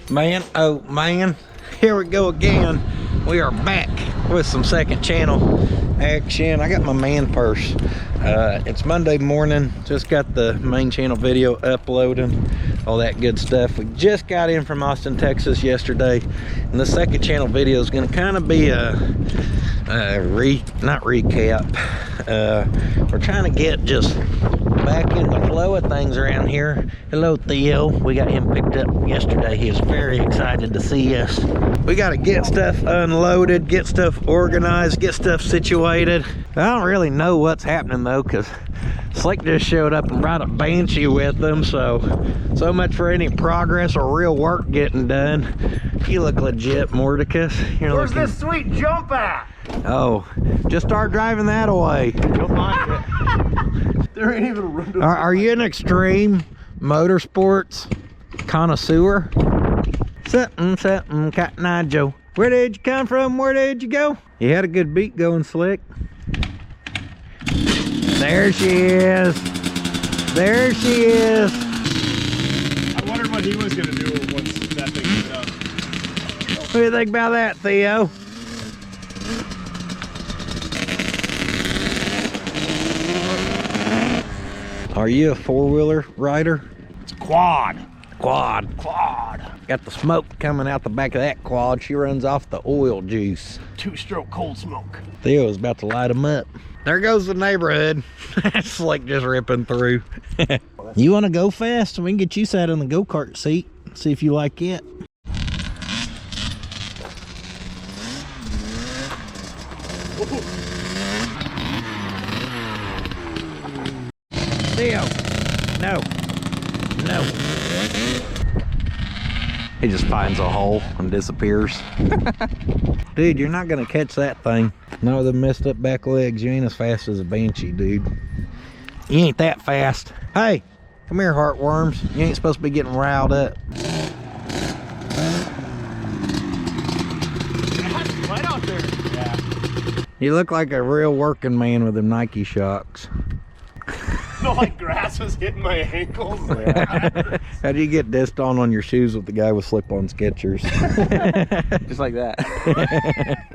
Man, oh man, here we go again. We are back with some second channel action. I got my man purse. It's Monday morning, just got the main channel video uploading, all that good stuff. We just got in from Austin, Texas yesterday, and the second channel video is going to kind of be a not recap. We're trying to get just back in the flow of things around here. Hello Theo, we got him picked up yesterday. He was very excited to see us. We got to get stuff unloaded, get stuff organized, get stuff situated. I don't really know what's happening though, because Slick just showed up and brought a Banshee with them, so much for any progress or real work getting done. You look legit, Mordecus. Where's this sweet jump at? Oh, just start driving that away. You'll find it. There ain't even a room. Are you an extreme motorsports connoisseur? Something, Cotton Eye Joe. Where did you come from? Where did you go? You had a good beat going, Slick. There she is. There she is. I wondered what he was going to do once that thing was done. What do you think about that, Theo? Are you a four-wheeler rider? It's a quad. Quad. Quad. Got the smoke coming out the back of that quad. She runs off the oil juice. Two-stroke cold smoke. Theo is about to light them up. There goes the neighborhood. It's like just ripping through. You want to go fast? We can get you sat in the go-kart seat. See if you like it. Theo, no, no. He just finds a hole and disappears. Dude, you're not gonna catch that thing. No, the messed up back legs. You ain't as fast as a Banshee, dude. You ain't that fast. Hey, come here, heartworms. You ain't supposed to be getting riled up. Right out there. Yeah. You look like a real working man with them Nike shocks. Felt like grass was hitting my ankles. How do you get dissed on your shoes with the guy with slip-on Skechers? Just like that.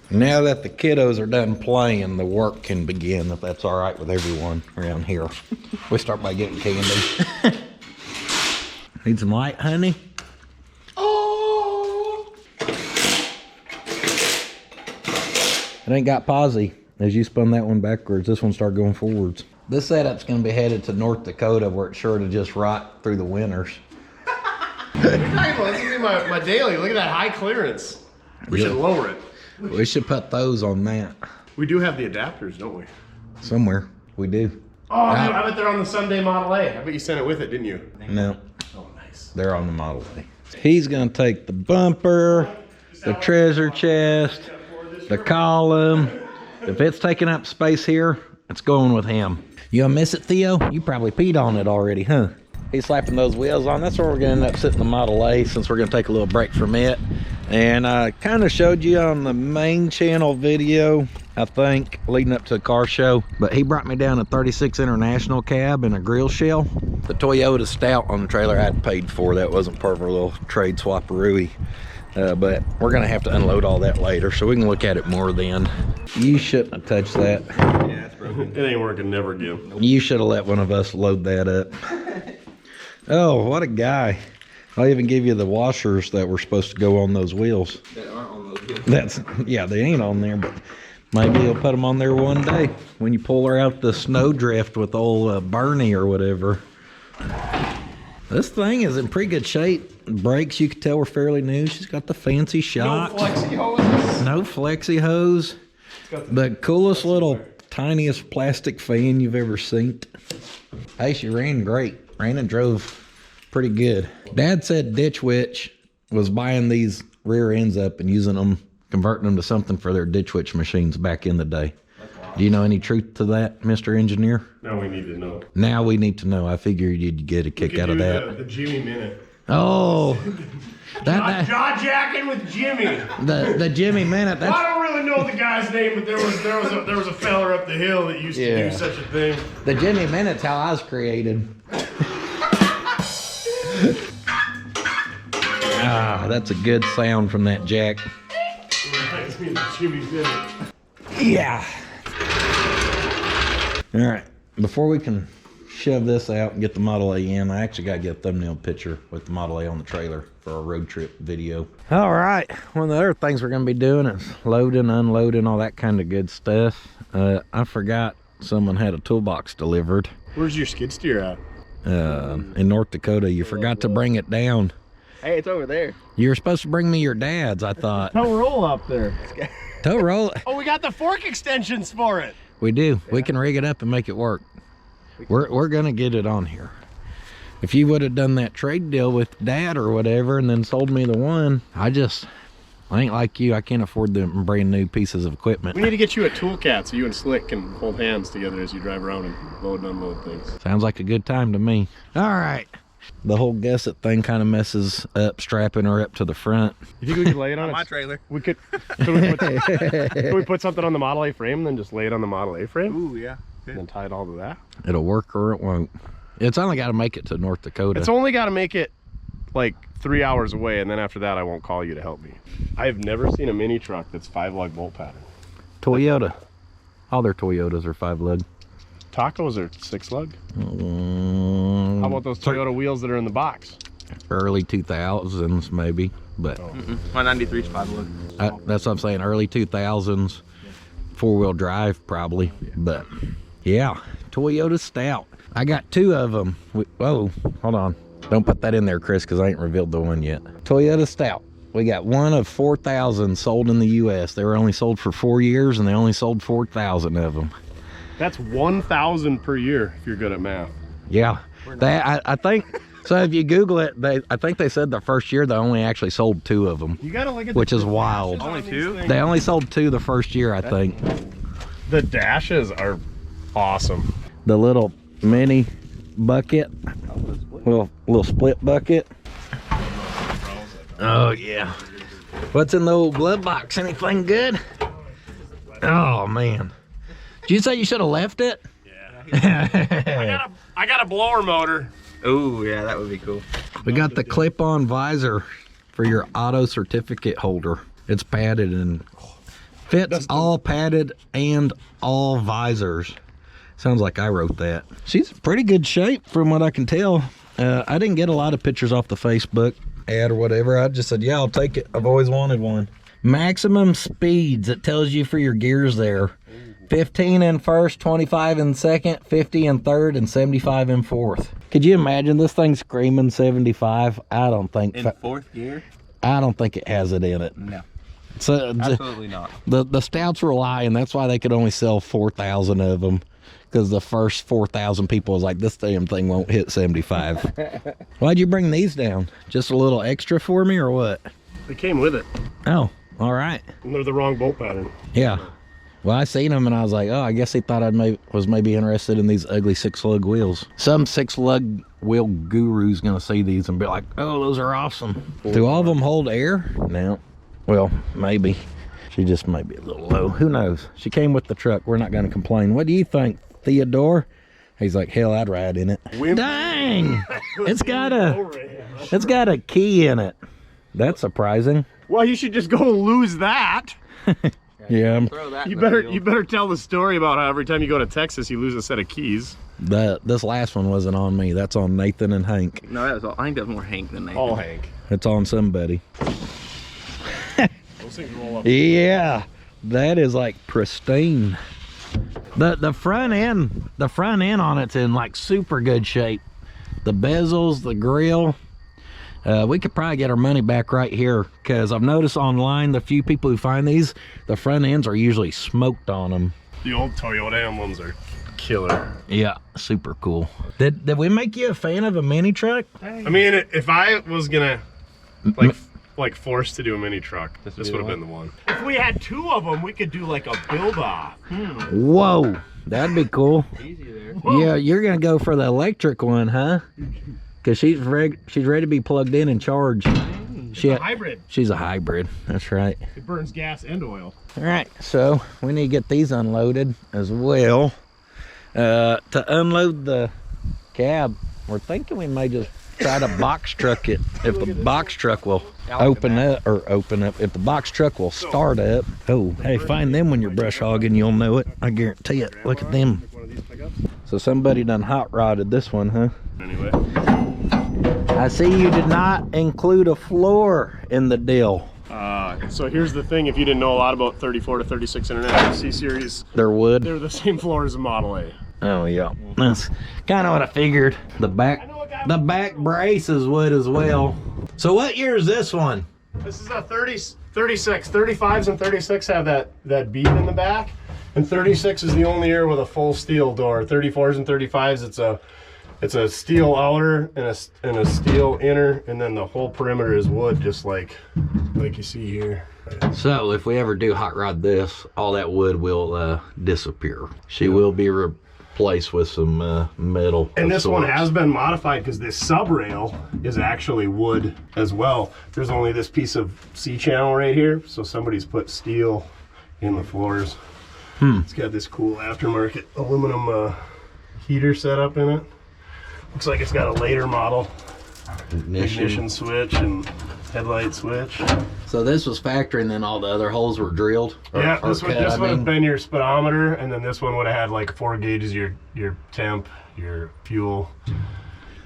Now that the kiddos are done playing, the work can begin, if that's all right with everyone around here. We start by getting candy. Need some light, honey? Oh! It ain't got posy. As you spun that one backwards, this one started going forwards. This setup's gonna be headed to North Dakota, where it's sure to just rot through the winters. This is gonna be my daily. Look at that high clearance. We should lower it. We should put those on that. We do have the adapters, don't we? Somewhere. We do. Oh, dude, I bet they're on the Sunday Model A. I bet you sent it with it, didn't you? No. Oh, nice. They're on the Model A. He's gonna take the bumper, the treasure chest, the column. If it's taking up space here, it's going with him. You gonna miss it, Theo? You probably peed on it already, huh? He's slapping those wheels on. That's where we're gonna end up sitting the Model A, since we're gonna take a little break from it. And I kind of showed you on the main channel video, I think, leading up to the car show. But he brought me down a 36 International cab and a grill shell. The Toyota Stout on the trailer I had paid for. That wasn't part of our little trade swap-a-rooey. But we're gonna have to unload all that later, so we can look at it more then. You shouldn't have touched that. Yeah, it's broken. It ain't working never again. You should have let one of us load that up. Oh, what a guy. I'll even give you the washers that were supposed to go on those wheels. They aren't on those wheels. Yeah, they ain't on there, but maybe he'll put them on there one day when you pull her out the snowdrift with old Bernie or whatever. This thing is in pretty good shape. Brakes, you can tell, were fairly new. She's got the fancy shocks. No flexi hoses. No flexi hose. The coolest little tiniest plastic fan you've ever seen. Hey, she ran great. Ran and drove pretty good. Dad said Ditch Witch was buying these rear ends up and using them, converting them to something for their Ditch Witch machines back in the day. Do you know any truth to that, Mr. Engineer? Now we need to know. Now we need to know. I figured you'd get a kick out of that. The Jimmy Minute. Oh, Jaw jacking with Jimmy. The Jimmy Minute. Well, I don't really know the guy's name, but there was a feller up the hill that used to do such a thing. The Jimmy Minute's how I was created. Ah, that's a good sound from that jack. Yeah. All right, before we can shove this out and get the Model A in, I actually got to get a thumbnail picture with the Model A on the trailer for a road trip video. All right, one of the other things we're going to be doing is loading, unloading, all that kind of good stuff. I forgot someone had a toolbox delivered. Where's your skid steer at? In North Dakota. You forgot to bring it down. Hey, it's over there. You were supposed to bring me your dad's, I thought. Tow roll up there. Tow roll. Oh, we got the fork extensions for it. We do. Yeah. We can rig it up and make it work. We're gonna get it on here. If you would have done that trade deal with Dad or whatever and then sold me the one, I ain't like you. I can't afford them brand new pieces of equipment. We need to get you a tool cat so you and Slick can hold hands together as you drive around and load and unload things. Sounds like a good time to me. All right. The whole gusset thing kind of messes up strapping her up to the front. You think we could lay it on my trailer? We could we put something on the Model A frame and then just lay it on the Model A frame? Ooh, yeah. And then tie it all to that? It'll work or it won't. It's only got to make it to North Dakota. It's only got to make it like 3 hours away, and then after that I won't call you to help me. I have never seen a mini truck that's 5-lug bolt pattern. Toyota. All their Toyotas are 5-lug. Tacos are 6-lug. How about those Toyota wheels that are in the box? Early 2000s maybe, but my 93's 5-lug. that's what I'm saying. Early 2000s, 4-wheel drive probably. But yeah, Toyota Stout. I got 2 of them. Whoa, hold on. Don't put that in there, Chris, because I ain't revealed the one yet. Toyota Stout. We got one of 4,000 sold in the U.S. They were only sold for 4 years, and they only sold 4,000 of them. That's 1,000 per year if you're good at math. Yeah, I think so. If you Google it, I think they said the first year they only actually sold 2 of them. You gotta look at which is wild. Only 2? They only sold 2 the first year, I think. The dashes are awesome. The little mini bucket, little split bucket. Oh yeah. What's in the old glove box? Anything good? Oh man. Did you say you should have left it? Yeah. I got a blower motor. Ooh, yeah, that would be cool. We got the clip-on visor for your auto certificate holder. It's padded and fits all padded and all visors. Sounds like I wrote that. She's in pretty good shape from what I can tell. I didn't get a lot of pictures off the Facebook ad or whatever. I just said, yeah, I'll take it. I've always wanted one. Maximum speeds, it tells you for your gears there. 15 in first, 25 in second, 50 in third, and 75 in fourth. Could you imagine this thing screaming 75? I don't think. In fourth gear? I don't think it has it in it. No. So absolutely not. The Stouts were lying. That's why they could only sell 4,000 of them. Because the first 4,000 people was like, this damn thing won't hit 75. Why'd you bring these down? Just a little extra for me or what? They came with it. Oh, all right. And they're the wrong bolt pattern. Yeah. Well, I seen them and I was like, oh, I guess he thought I was maybe interested in these ugly 6-lug wheels. Some 6-lug wheel guru's gonna see these and be like, oh, those are awesome. Do all of them hold air? No. Well, maybe. She just might be a little low. Who knows? She came with the truck. We're not gonna complain. What do you think, Theodore? He's like, hell, I'd ride in it. Dang! It's got a key in it. That's surprising. Well, you should just go lose that. Yeah. You better tell the story about how every time you go to Texas, you lose a set of keys. This last one wasn't on me. That's on Nathan and Hank. No, that was all, I think that was more Hank than Nathan. All Hank. It's on somebody. Those things roll up. Yeah, that is like pristine. The front end on it's in like super good shape. The bezels, the grill. We could probably get our money back right here because I've noticed online the few people who find these, the front ends are usually smoked on them. The old Toyota emblems are killer. Yeah, super cool. Did we make you a fan of a mini truck? I mean, if I was gonna like forced to do a mini truck, this would have been the one. If we had 2 of them, we could do like a build-off. Whoa, that'd be cool. Easy there. Yeah, you're gonna go for the electric one, huh? Because she's ready to be plugged in and charged. She's a hybrid. She's a hybrid, that's right. It burns gas and oil. All right, so we need to get these unloaded as well. To unload the cab, we're thinking we may just try to box truck it. If the box truck will open up, if the box truck will start up. Oh, hey, find them when you're brush hogging, you'll know it. I guarantee it. Look at them. So somebody done hot rodded this one, huh? Anyway. I see you did not include a floor in the deal. So here's the thing, if you didn't know a lot about 34 to 36 International C-Series, They're wood? they're the same floor as a Model A. Oh, yeah. That's kind of what I figured. The back brace is wood as well. So what year is this one? This is a 36. 35s and 36 have that bead in the back, and 36 is the only year with a full steel door. 34s and 35s, it's a steel outer and a steel inner, and then the whole perimeter is wood, just like you see here. So if we ever do hot rod this, all that wood will disappear. She will be replaced with some metal. And this one has been modified because this sub rail is actually wood as well. There's only this piece of C-channel right here, so somebody's put steel in the floors. It's got this cool aftermarket aluminum heater set up in it. Looks like it's got a later model ignition switch and headlight switch. So this was factory, and then all the other holes were drilled? Yeah, this would have been your speedometer, and then this one would have had like 4 gauges, your temp, your fuel.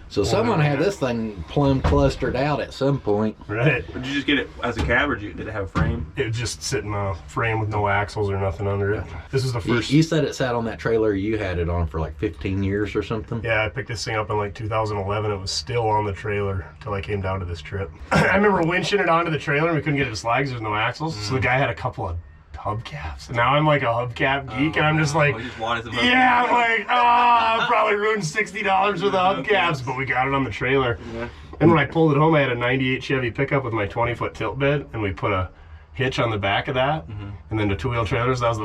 So someone had this thing plumb clustered out at some point. Right. Did you just get it as a cab, or did it have a frame? It was just sitting on a frame with no axles or nothing under it. This is the first. You said it sat on that trailer you had it on for like 15 years or something? Yeah, I picked this thing up in like 2011. It was still on the trailer until I came down to this trip. I remember winching it onto the trailer and we couldn't get it to slide because there's no axles. So the guy had a couple of hubcaps. And now I'm like a hubcap geek, and I'm just like, yeah, I'm like, I probably ruined $60 with the hubcaps, but we got it on the trailer. Yeah. And when I pulled it home, I had a 98 Chevy pickup with my 20-foot tilt bed, and we put a hitch on the back of that, and then the 2-wheel trailers. This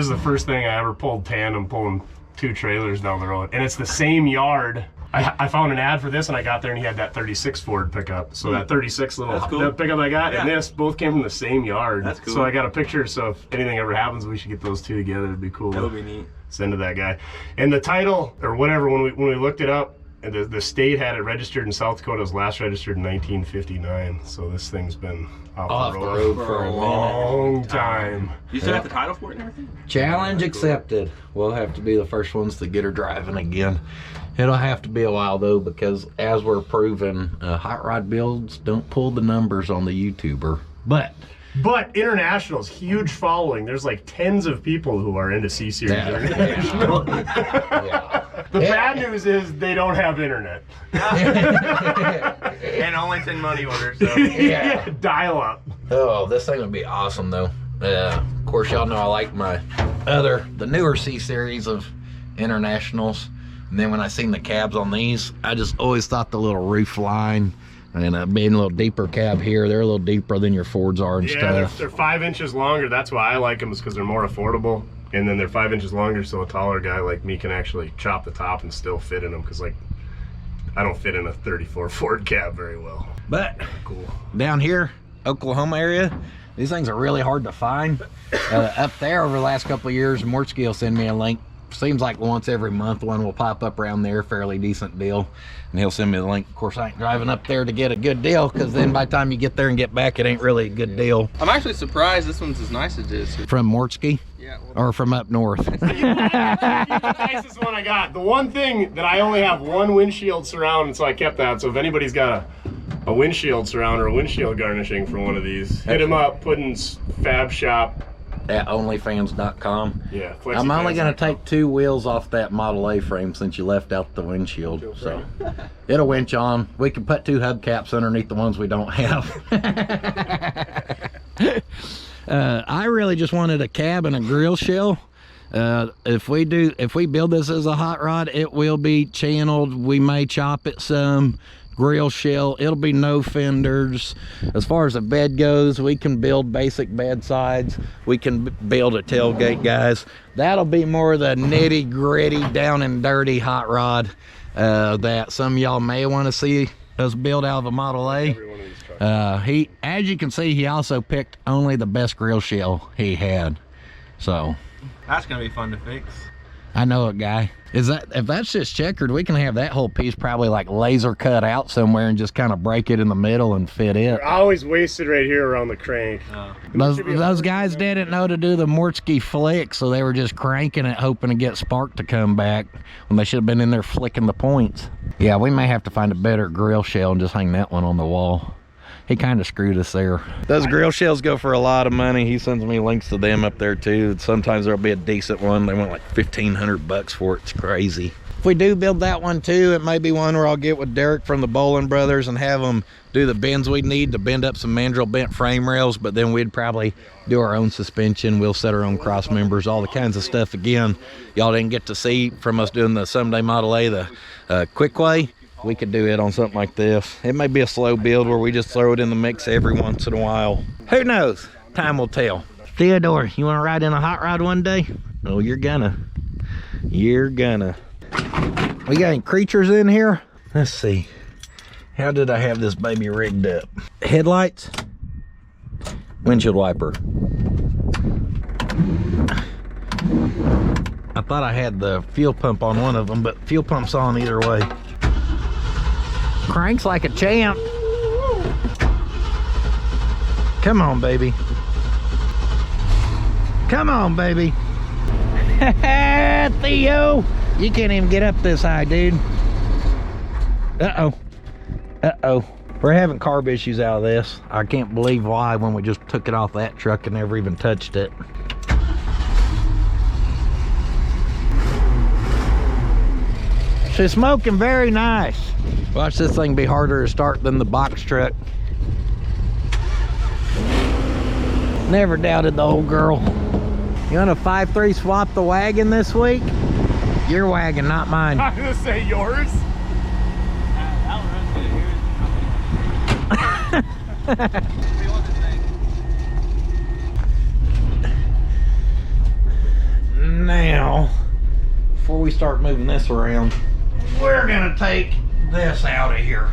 is the first thing I ever pulled tandem, pulling 2 trailers down the road. And it's the same yard. I found an ad for this, and I got there, and he had that 36 Ford pickup. So that 36 little that pickup I got and this both came from the same yard. That's cool. So I got a picture, so if anything ever happens, we should get those 2 together. It'd be cool. That would be neat. Send to that guy. And the title, or whatever, when we looked it up, the state had it registered in South Dakota. It was last registered in 1959. So this thing's been off the road for a long time. You still have the title for it and everything? Challenge accepted. We'll have to be the first ones to get her driving again. It'll have to be a while though, because as we're proving, hot rod builds don't pull the numbers on the YouTuber. But International's huge following. There's like tens of people who are into C-Series International. The bad news is they don't have internet. And only send money orders. So. Yeah, dial up. Oh, this thing would be awesome though. Of course, y'all know I like the newer C-Series of Internationals. And then when I seen the cabs on these, I just always thought the little roof line and being a little deeper cab here, they're a little deeper than your Fords are and stuff. Yeah, they're 5 inches longer. That's why I like them, is because they're more affordable. And then they're 5 inches longer, so a taller guy like me can actually chop the top and still fit in them, because like I don't fit in a 34 Ford cab very well. But cool. Down here, Oklahoma area, these things are really hard to find. Up there over the last couple of years, Mortsky will send me a link. Seems like once every month one will pop up around there, fairly decent deal, and he'll send me the link. Of course, I ain't driving up there to get a good deal, because then by the time you get there and get back, it ain't really a good deal. I'm actually surprised this one's as nice as it is. From Mortsky? Yeah. Or from up north? The nicest one I got. The one thing that I only have one windshield surround, and so I kept that. So if anybody's got a windshield surround or a windshield garnishing for one of these, hit him up, put in Fab Shop. At onlyfans.com. Yeah. I'm only going to take 2 wheels off that Model A frame since you left out the windshield. So it'll winch on. We can put 2 hubcaps underneath the ones we don't have. I really just wanted a cab and a grill shell. If we build this as a hot rod, it will be channeled. We may chop it some. Grill shell, it'll be no fenders. As far as the bed goes, we can build basic bed sides. We can build a tailgate, guys. That'll be more the nitty gritty, down and dirty hot rod that some of y'all may want to see us build out of a Model A. As you can see, he also picked only the best grill shell he had. So that's gonna be fun to fix. I know a guy. If that's just checkered, we can have that whole piece probably like laser cut out somewhere and just kind of break it in the middle and fit it. They're always wasted right here around the crank. Those guys didn't know to do the Mortsky flick, so they were just cranking it, hoping to get spark to come back when they should have been in there flicking the points. Yeah, we may have to find a better grill shell and just hang that one on the wall. He kind of screwed us there. Those grill shells go for a lot of money. He sends me links to them up there too. Sometimes there'll be a decent one. They want like 1,500 bucks for it. It's crazy. If we do build that one too, it may be one where I'll get with Derek from the Bowling Brothers and have them do the bends we need to bend up some mandrel bent frame rails, but then we'd probably do our own suspension. We'll set our own cross members, all the kinds of stuff. Again, y'all didn't get to see from us doing the Someday Model A, the quick way. We could do it on something like this. It may be a slow build where we just throw it in the mix every once in a while. Who knows? Time will tell. Theodore, you want to ride in a hot rod one day? Oh, you're gonna. You're gonna. We got any creatures in here? Let's see. How did I have this baby rigged up? Headlights, windshield wiper. I thought I had the fuel pump on one of them, but fuel pump's on either way. Cranks like a champ. Come on, baby. Come on, baby. Theo, you can't even get up this high, dude. Uh-oh. Uh-oh. We're having carb issues out of this. I can't believe why when we just took it off that truck and never even touched it. She's smoking very nice. Watch this thing be harder to start than the box truck. Never doubted the old girl. You want a 5-3 swap the wagon this week? Your wagon, not mine. I'm gonna say yours. Now, before we start moving this around, we're gonna take this out of here.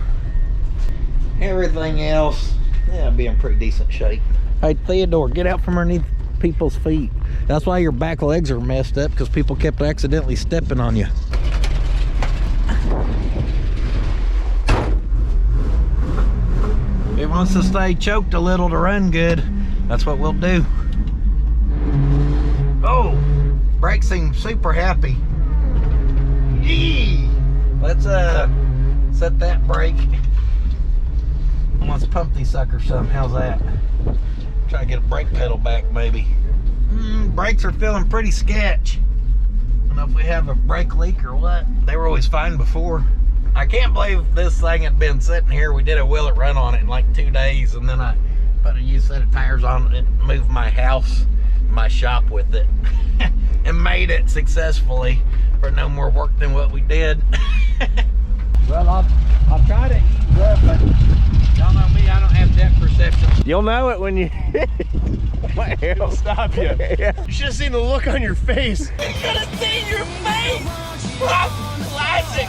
Everything else, yeah, be in pretty decent shape. Hey Theodore, get out from underneath people's feet. That's why your back legs are messed up, because people kept accidentally stepping on you. If it wants to stay choked a little to run good, that's what we'll do. Oh, brake seems super happy. Yee! Let's set that brake. Let's pump these suckers some. How's that? Try to get a brake pedal back maybe. Brakes are feeling pretty sketch. I don't know if we have a brake leak or what. They were always fine before. I can't believe this thing had been sitting here. We did a will it run on it in like 2 days, and then I put a used set of tires on it and moved my house, my shop with it, and made it successfully for no more work than what we did. Well, I'll try to ease up, but y'all know me, I don't have depth perception. You'll know it when you It'll stop you. Yeah. You should have seen the look on your face. You should have seen your face! Classic!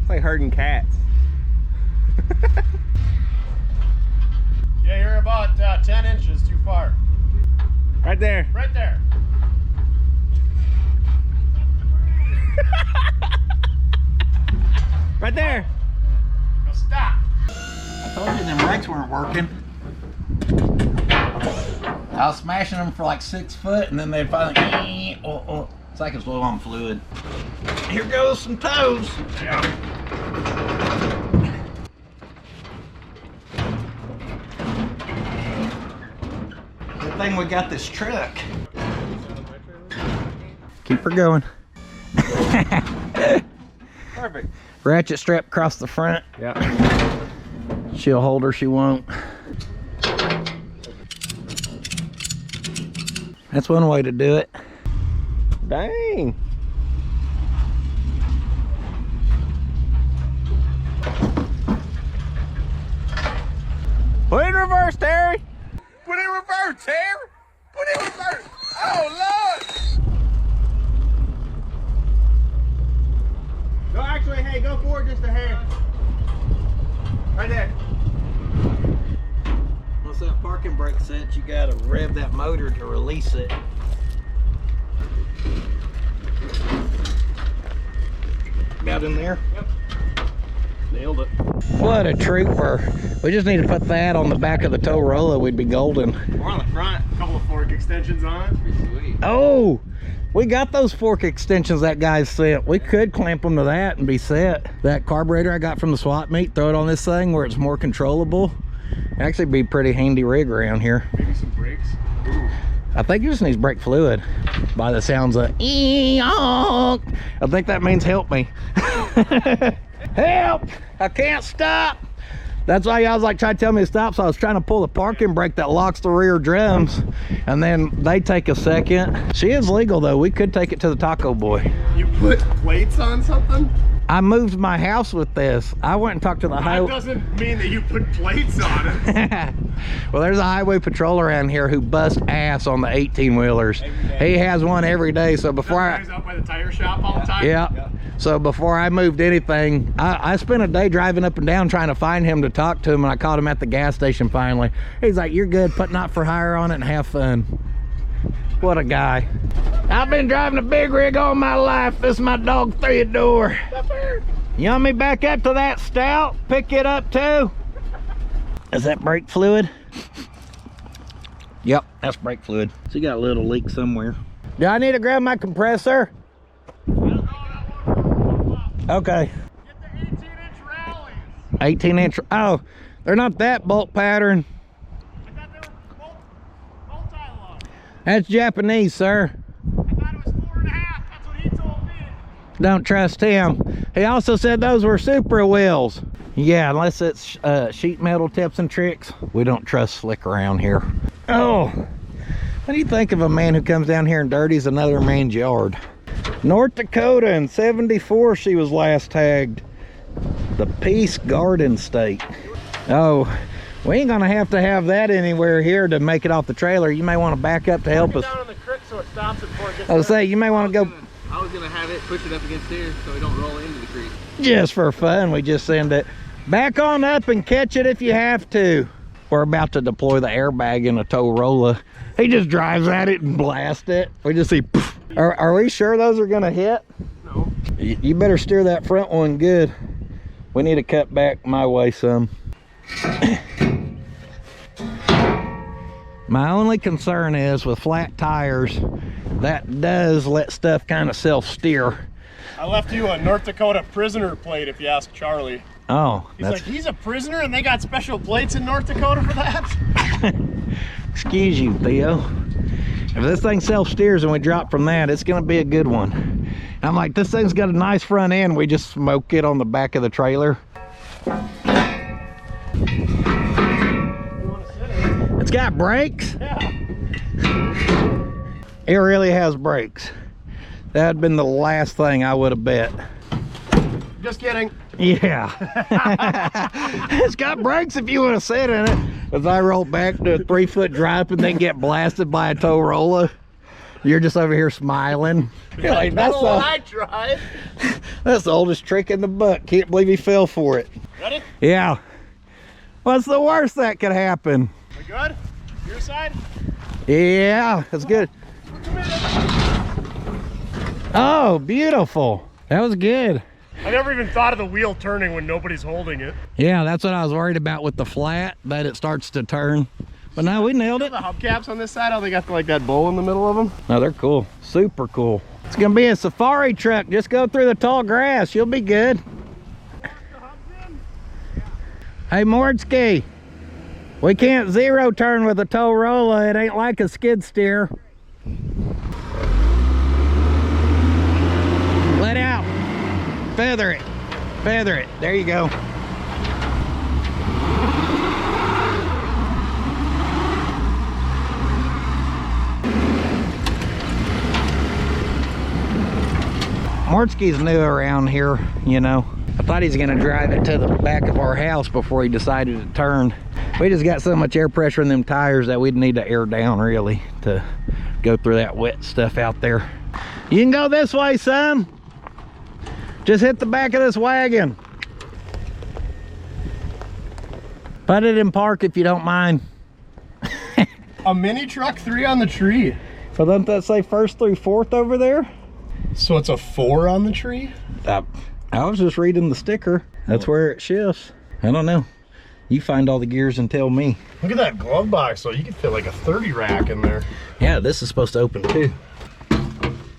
Like herding cats. Yeah, you're about 10 inches too far. Right there. Right there. Right there. Now stop. I told you them brakes weren't working. I was smashing them for like 6 foot, and then they finally, it's like it's low on fluid. Here goes some toes. Yeah. Good thing we got this truck. Keep her going. Perfect. Ratchet strap across the front. Yeah. She'll hold her, she won't. That's one way to do it. Dang. Put it in reverse, Terry. Put it in reverse, Terry. Put it in reverse. Oh, Lord. No, actually, hey, go forward just a hair. Right there. Once that parking brake sets, you gotta rev that motor to release it. About in there? Yep. Nailed it. What a trooper. We just need to put that on the back of the tow roller, we'd be golden. Or on the front, a couple of fork extensions on it. Pretty sweet. Oh, we got those fork extensions that guy sent. We could clamp them to that and be set. That carburetor I got from the swap meet, throw it on this thing where it's more controllable. Actually be pretty handy rig around here. Maybe some brakes. Ooh. I think it just needs brake fluid by the sounds of eonk. I think that means help me. Help! I can't stop. That's why y'all was like trying to tell me to stop, so I was trying to pull the parking brake that locks the rear drums, and then they take a second. She is legal though. We could take it to the Taco Boy. You put plates on something? I moved my house with this. I went and talked to the That highway. doesn't mean that you put plates on it. Well, there's a highway patrol around here who busts ass on the 18-wheelers. He has one every day, so before That guy's out by the tire shop all the time? Yeah. So before I moved anything, I spent a day driving up and down trying to find him to talk to him, and I caught him at the gas station finally. He's like, "You're good, put not for hire on it and have fun." What a guy. I've been driving a big rig all my life. This is my dog Theodore. You want me back up to that Stout? Pick it up too? Is that brake fluid? Yep, that's brake fluid. So you got a little leak somewhere. Do I need to grab my compressor? Okay. Get the 18-inch rallies. 18-inch. Oh, they're not that bolt pattern. I thought they were multi-lock. That's Japanese, sir. I thought it was 4.5. That's what he told me. Don't trust him. He also said those were super wheels. Yeah, unless it's sheet metal tips and tricks, we don't trust slick around here. Oh, what do you think of a man who comes down here and dirties another man's yard? North Dakota in '74 she was last tagged. The Peace Garden State. Oh, we ain't gonna have to have that anywhere here to make it off the trailer. You may want to back up to help us. Down on the creek so it stops it before it gets I was say you may want to go I was gonna have it push it up against here so we don't roll into the creek. just for fun. We just send it back on up and catch it if you have to. We're about to deploy the airbag in a tow roller. He just drives at it and blasts it. We just see poof. Are we sure those are gonna hit? No. You better steer that front one good. We need to cut back my way some. My only concern is with flat tires, that does let stuff kind of self-steer. I left you a North Dakota prisoner plate if you ask Charlie. Oh, He's like, he's a prisoner and they got special plates in North Dakota for that? excuse you, Theo. If this thing self-steers and we drop from that, it's gonna be a good one. I'm like, this thing's got a nice front end. We just smoke it on the back of the trailer. It's got brakes. Yeah. It really has brakes. That'd been the last thing I would have bet. Just kidding. Yeah. It's got brakes if you want to sit in it. As I roll back to a 3-foot drop and then get blasted by a tow roller, you're just over here smiling. You're like, that's I tried. that's the oldest trick in the book. Can't believe he fell for it. Ready? Yeah. What's the worst that could happen? We good? Your side? Yeah, that's good. Oh, beautiful. That was good. I never even thought of the wheel turning when nobody's holding it. Yeah, that's what I was worried about with the flat, that it starts to turn. But no, we nailed it. The hubcaps on this side, how they got like that bowl in the middle of them? No, they're cool. Super cool. It's gonna be a safari truck. Just go through the tall grass. You'll be good. Hey, Mordski. We can't zero turn with a tow roller. It ain't like a skid steer. Let out. Feather it. Feather it. There you go. Mordski's new around here, you know. I thought he was gonna drive it to the back of our house before he decided to turn. We just got so much air pressure in them tires that we'd need to air down really to go through that wet stuff out there. You can go this way, son. Just hit the back of this wagon. Put it in park if you don't mind. A mini truck, 3 on the tree. Well, doesn't that say 1st through 4th over there? So it's a 4 on the tree? I was just reading the sticker. That's where it shifts. I don't know. You find all the gears and tell me. Look at that glove box, though. You could fit like a 30 rack in there. Yeah, this is supposed to open too.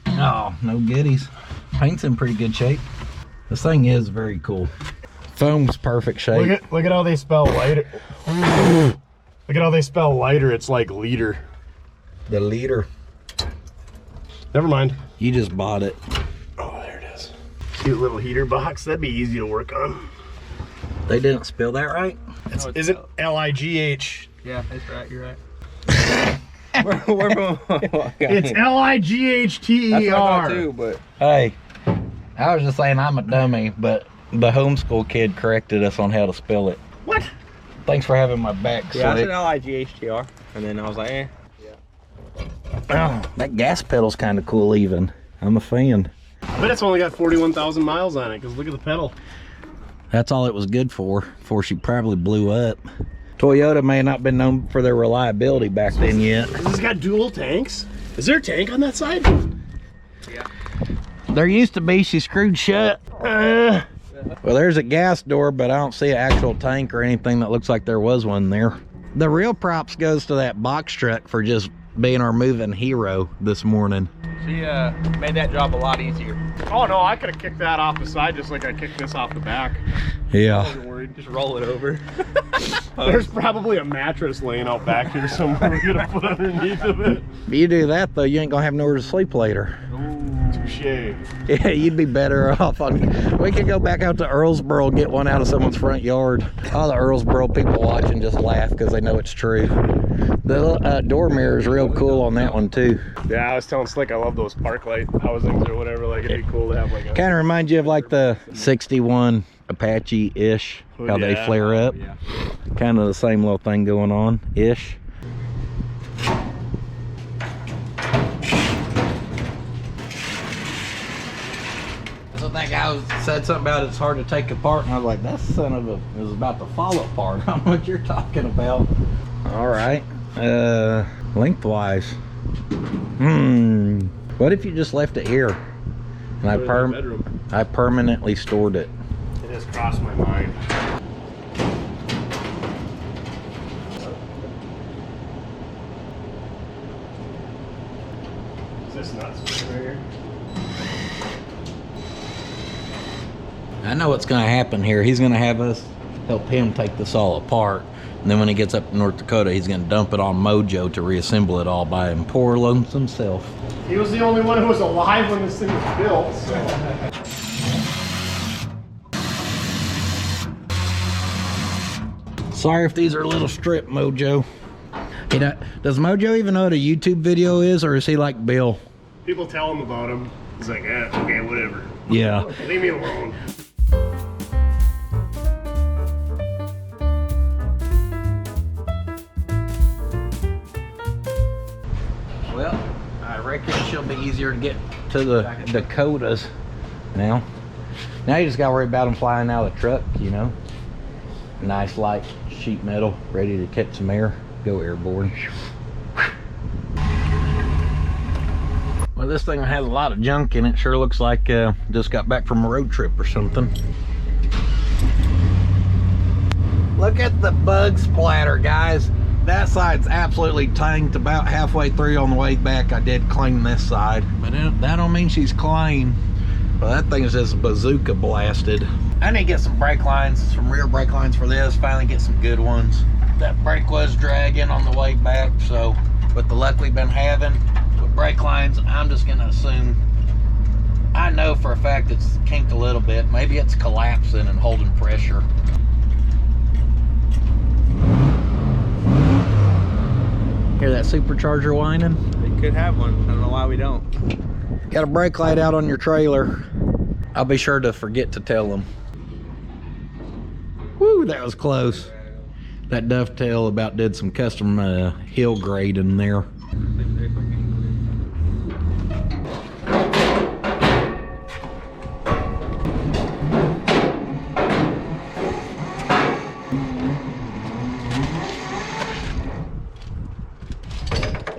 Oh, no goodies. Paint's in pretty good shape. This thing is very cool. Foam's perfect shape. Look at how they spell lighter. Look at how they spell lighter. It's like liter. The leader. Never mind. You just bought it. Oh, there it is. Cute little heater box. That'd be easy to work on. They didn't spell that right? Is it L-I-G-H? Yeah, that's right. You're right. It's L-I-G-H-T-E-R. Too, but Hey, I was just saying I'm a dummy, but the homeschool kid corrected us on how to spell it. What? Thanks for having my back, yeah, I Slick. said L-I-G-H-T-R, and then I was like, eh. Oh, that gas pedal's kind of cool even. I'm a fan. I bet it's only got 41,000 miles on it, because look at the pedal. That's all it was good for, before she probably blew up. Toyota may not been known for their reliability back then yet. Has this got dual tanks? Is there a tank on that side? Yeah. There used to be, she screwed shut. Well, there's a gas door, but I don't see an actual tank or anything that looks like there was one there. The real props goes to that box truck for just being our moving hero this morning. She made that job a lot easier. Oh no, I could have kicked that off the side just like I kicked this off the back. Yeah. Wasn't worried. Just roll it over. There's probably a mattress laying out back here somewhere we're gonna put underneath of it. If you do that though, you ain't gonna have nowhere to sleep later. Touche. Yeah, you'd be better off on. We could go back out to Earlsboro and get one out of someone's front yard. All the Earlsboro people watching just laugh because they know it's true. The door mirror is real cool on that one too. Yeah, I was telling Slick I love those park light housings or whatever. Like it'd be cool to have like a. Kind of reminds you of like the 61 Apache-ish, how they flare up. Yeah. Kind of the same little thing going on, ish. So that guy said something about it's hard to take apart, and I was like, that son of a is about to fall apart. I don't know what you're talking about. All right, lengthwise. What if you just left it here, and I permanently stored it? It has crossed my mind. Is this nuts right here? I know what's going to happen here. He's going to have us help him take this all apart. And then when he gets up to North Dakota, he's going to dump it on Mojo to reassemble it all by him. Poor lonesome self. He was the only one who was alive when this thing was built, so. Sorry if these are a little strip, Mojo. You know, does Mojo even know what a YouTube video is, or is he like Bill? People tell him about him. He's like, okay, whatever. Yeah. Leave me alone. Well, I reckon she'll be easier to get to the Dakotas now. Now you just got to worry about them flying out of the truck, you know. Nice light sheet metal, ready to catch some air, go airborne. Well, this thing has a lot of junk in it. Sure looks like just got back from a road trip or something. Look at the bug splatter, guys. That side's absolutely tanked. About halfway through on the way back, I did clean this side. But that don't mean she's clean. Well, that thing's just bazooka blasted. I need to get some brake lines, some rear brake lines for this. Finally get some good ones. That brake was dragging on the way back, so with the luck we've been having with brake lines, I'm just gonna assume, I know for a fact it's kinked a little bit. Maybe it's collapsing and holding pressure. Hear that supercharger whining? They could have one. I don't know why we don't. Got a brake light out on your trailer. I'll be sure to forget to tell them. Woo, that was close. That dovetail about did some custom hill grade in there.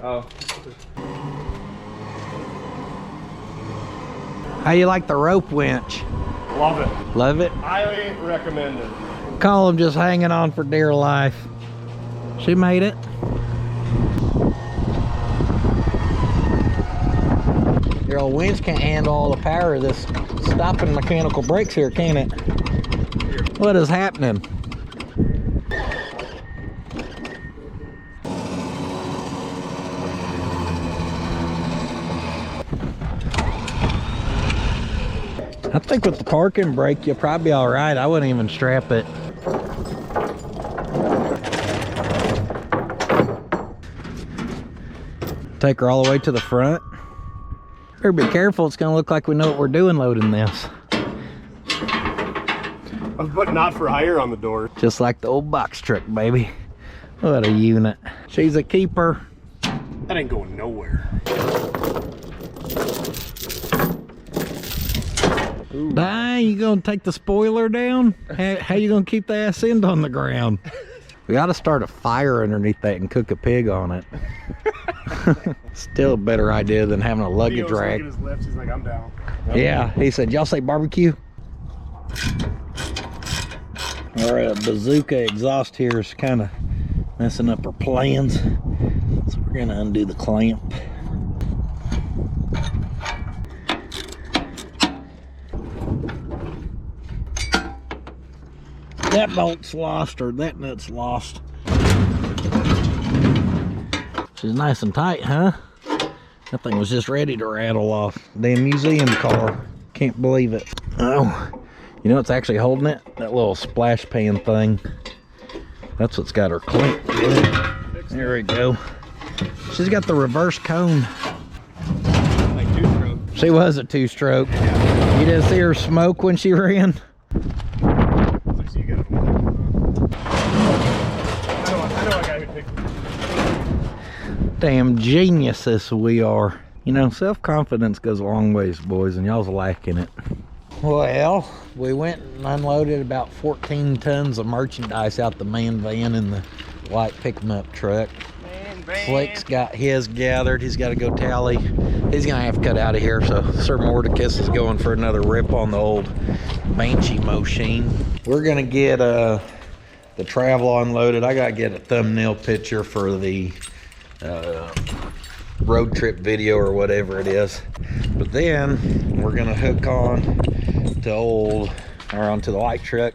Oh. How you like the rope winch? Love it. Love it? Highly recommended. Call him just hanging on for dear life. She made it. Your old winch can't handle all the power of this stopping mechanical brakes here, can it? What is happening? I think with the parking brake, you'll probably be all right. I wouldn't even strap it. Take her all the way to the front. Better be careful. It's gonna look like we know what we're doing loading this. I was putting not for hire on the door. Just like the old box truck, baby. What a unit. She's a keeper. That ain't going nowhere. Dang, you gonna take the spoiler down? How you gonna keep the ass end on the ground? We ought to start a fire underneath that and cook a pig on it. Still a better idea than having a luggage rack. His lips. He's like, I'm down. Yep. Yeah, he said, y'all say barbecue? Our bazooka exhaust here is kind of messing up our plans. So we're gonna undo the clamp. That bolt's lost, or that nut's lost. She's nice and tight, huh? That thing was just ready to rattle off. Damn museum car. Can't believe it. Oh, you know what's actually holding it? That little splash pan thing. That's what's got her clamped. There we go. She's got the reverse cone. Like two-stroke. She was a two-stroke. You didn't see her smoke when she ran? So you got I know a guy who picked it. Damn geniuses we are. You know, self-confidence goes a long ways, boys, and y'all's lacking it. Well, we went and unloaded about 14 tons of merchandise out the man van in the white pick-em-up truck. Fleck's got his gathered. He's got to go tally. He's gonna have to cut out of here, so Sir Mordecus is going for another rip on the old Banshee machine. We're gonna get the travel unloaded. I gotta get a thumbnail picture for the road trip video or whatever it is. But then we're gonna hook on to onto the light truck.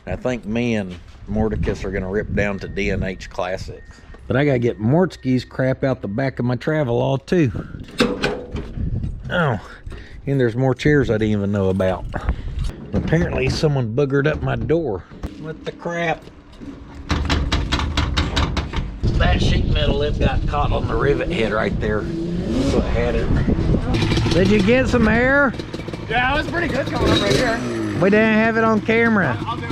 And I think me and Mordecus are gonna rip down to DNH Classics. But I gotta get Mortski's crap out the back of my travel all too. Oh, and there's more chairs I didn't even know about. Apparently someone boogered up my door. What the crap? That sheet metal lip got caught on the rivet head right there. So I had it. Did you get some air? Yeah, it was pretty good coming up right here. We didn't have it on camera. I'll do it.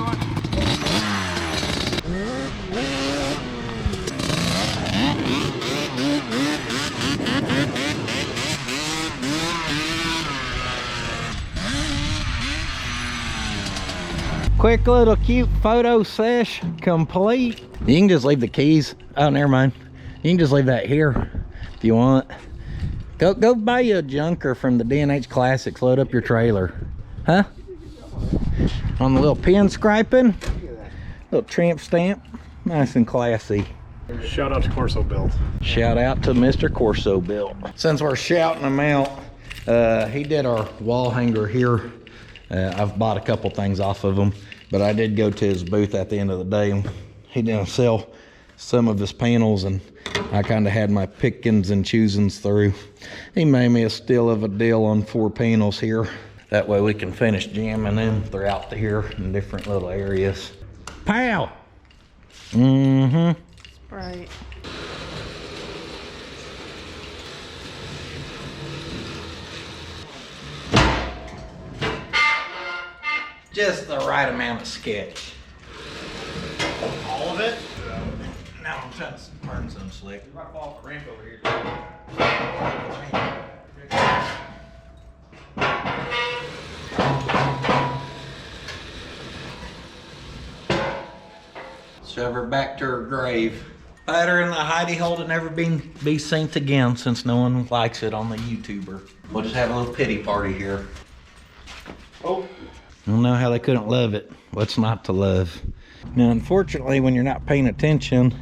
Quick little cute photo sesh complete. You can just leave the keys. Oh, never mind. You can just leave that here if you want. Go buy you a junker from the DNH Classics. Load up your trailer. Huh? On the little pin scraping. Little tramp stamp. Nice and classy. Shout out to Corso Built. Shout out to Mr. Corso Built. Since we're shouting him out, he did our wall hanger here. I've bought a couple things off of him, but I did go to his booth at the end of the day, and he didn't sell some of his panels, and I kind of had my pickings and choosings through. He made me a steal of a deal on 4 panels here. That way we can finish jamming them throughout here in different little areas. Pow! Mm-hmm. Right. Just the right amount of sketch. bit? Now I'm trying to burn some slick. You might fall off the ramp over here. Shove her back to her grave. Put her in the hidey hole to never be seen again, since no one likes it on the YouTuber. We'll just have a little pity party here. Oh. I don't know how they couldn't love it. What's not to love? Now, unfortunately, when you're not paying attention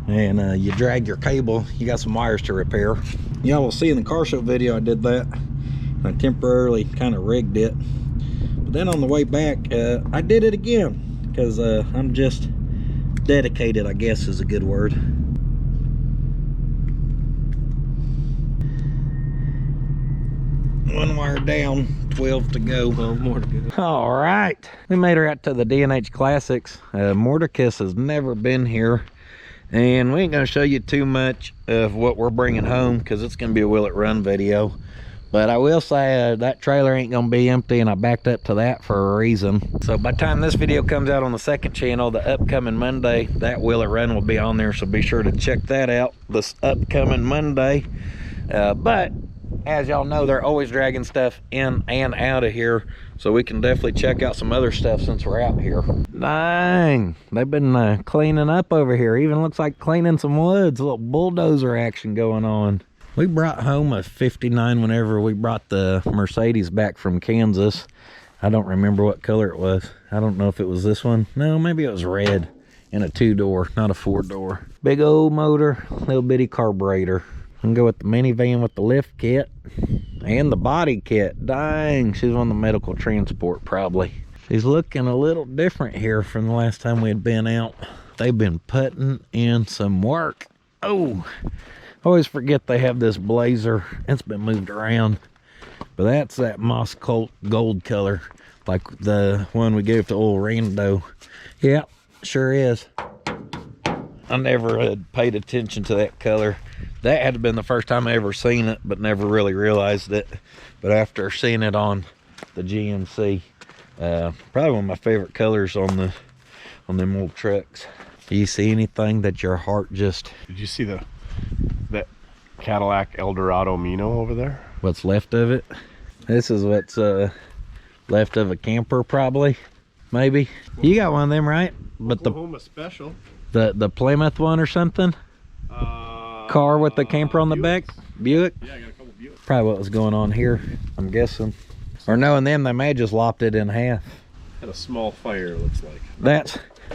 and you drag your cable, you got some wires to repair. Y'all will see in the car show video I did that. I temporarily kind of rigged it. But then on the way back, I did it again because I'm just dedicated, I guess is a good word. One wire down, 12 to go. 12 more to go. All right, we made her out to the DNH Classics. Mordecus has never been here, and we ain't gonna show you too much of what we're bringing home because it's gonna be a will it run video. But I will say that trailer ain't gonna be empty, and I backed up to that for a reason. So by the time this video comes out on the second channel, the upcoming Monday, that will it run will be on there, so be sure to check that out this upcoming Monday. But as y'all know, they're always dragging stuff in and out of here, so we can definitely check out some other stuff since we're out here. Dang, they've been cleaning up over here. Even looks like cleaning some woods. A little bulldozer action going on. We brought home a 59 whenever we brought the Mercedes back from Kansas. I don't remember what color it was. I don't know if it was this one. No, maybe it was red, and a 2-door, not a 4-door. Big old motor, little bitty carburetor. I'm gonna go with the minivan with the lift kit and the body kit. Dang, she's on the medical transport probably. She's looking a little different here from the last time we had been out. They've been putting in some work. Oh, I always forget they have this Blazer. It's been moved around, but that's that moss gold color, like the one we gave to old Rando. Yeah, sure is. I never had paid attention to that color. That had been the first time I ever seen it, but never really realized it. But after seeing it on the GMC, probably one of my favorite colors on them old trucks. Do you see anything that your heart just... Did you see that Cadillac Eldorado Mino over there? What's left of it? This is what's left of a camper, probably, maybe. You got one of them, right? But Oklahoma Special. The Plymouth one or something? Car with the camper on the back? Buick? Yeah, I got a couple Buick. Probably what was going on here, I'm guessing. Or knowing them, they may have just lopped it in half. Had a small fire, it looks like.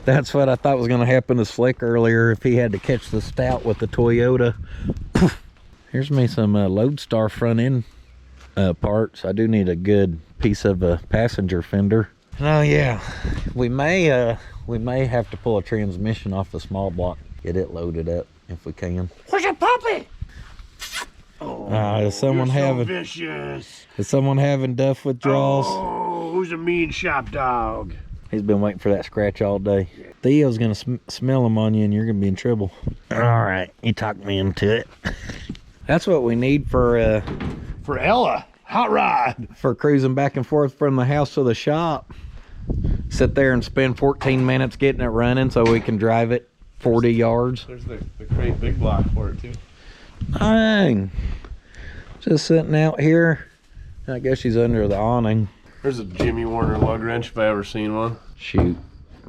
That's what I thought was going to happen to Slick earlier if he had to catch the Stout with the Toyota. Here's me some Lodestar front end parts. I do need a good piece of a passenger fender. Oh yeah, we may have to pull a transmission off the small block, get it loaded up if we can. Where's your puppy? Is someone having vicious. Is someone having duff withdrawals? Oh, who's a mean shop dog? He's been waiting for that scratch all day. Theo's gonna smell him on you, and you're gonna be in trouble. All right, you talked me into it. That's what we need for Ella. Hot rod. For cruising back and forth from the house to the shop. Sit there and spend 14 minutes getting it running so we can drive it 40 yards. There's the crate big block for it too. Dang. Just sitting out here. I guess she's under the awning. There's a Jimmy Warner lug wrench if I ever seen one. Shoot.